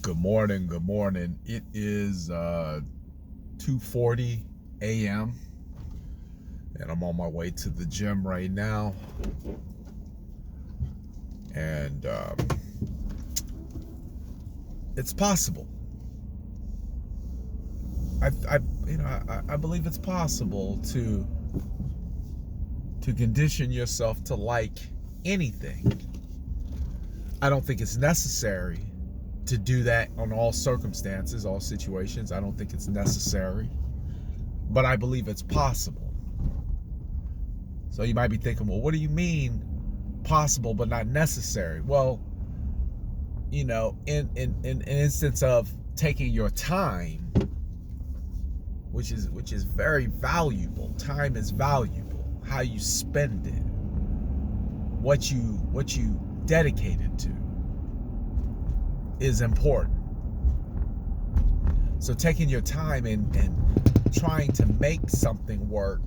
Good morning. Good morning. It is 2:40 a.m. and I'm on my way to the gym right now. And it's possible. I believe it's possible to condition yourself to like anything. I don't think it's necessary to do that on all circumstances, all situations. I don't think it's necessary, but I believe it's possible. So you might be thinking, well, what do you mean possible but not necessary? Well, in an instance of taking your time, which is very valuable. Time is valuable. How you spend it, what you dedicate it to, is important. So taking your time and trying to make something work,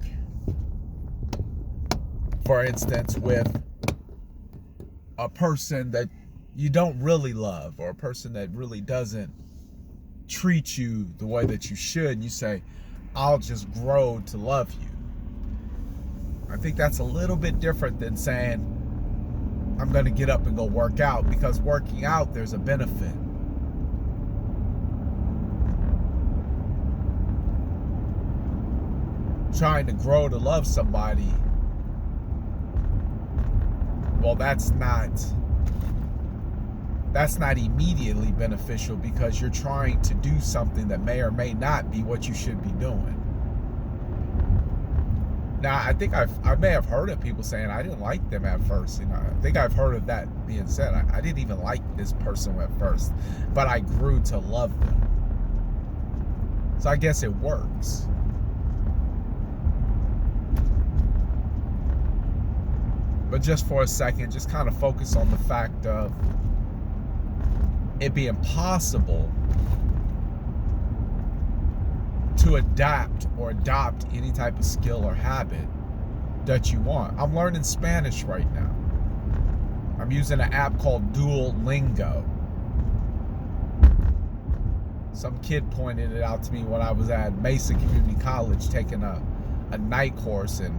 for instance, with a person that you don't really love, or a person that really doesn't treat you the way that you should, and you say, I'll just grow to love you. I think that's a little bit different than saying, I'm going to get up and go work out, because working out, there's a benefit. Trying to grow to love somebody, well, that's not immediately beneficial, because you're trying to do something that may or may not be what you should be doing. Now, I think I may have heard of people saying I didn't like them at first. I think I've heard of that being said. I didn't even like this person at first, but I grew to love them. So I guess it works. But just for a second, just kind of focus on the fact of it being possible to adapt or adopt any type of skill or habit that you want. I'm learning Spanish right now. I'm using an app called Duolingo. Some kid pointed it out to me when I was at Mesa Community College taking a night course in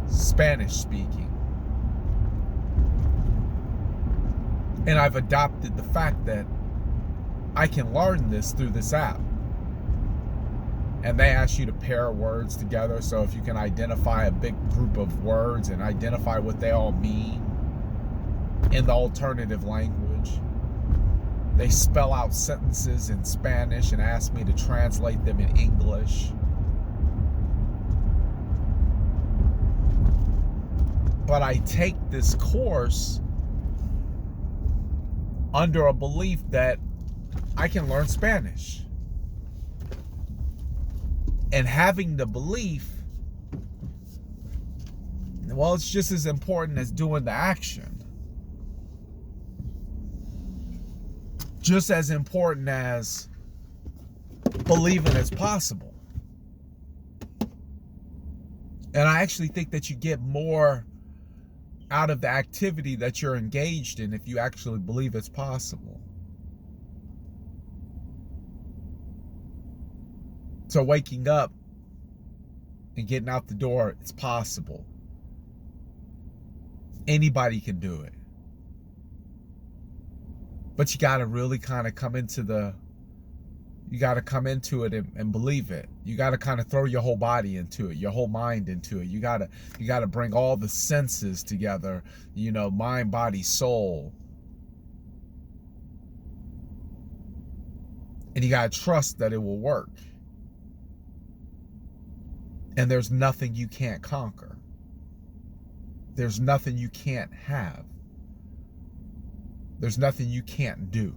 Spanish speaking. And I've adopted the fact that I can learn this through this app. And they ask you to pair words together. So if you can identify a big group of words and identify what they all mean in the alternative language, they spell out sentences in Spanish and ask me to translate them in English. But I take this course under a belief that I can learn Spanish. And having the belief, well, it's just as important as doing the action. Just as important as believing it's possible. And I actually think that you get more out of the activity that you're engaged in if you actually believe it's possible. So waking up and getting out the door, it's possible. Anybody can do it. But you got to really kind of come into it and believe it. You got to kind of throw your whole body into it, your whole mind into it. You got to bring all the senses together, mind, body, soul. And you got to trust that it will work. And there's nothing you can't conquer. There's nothing you can't have. There's nothing you can't do.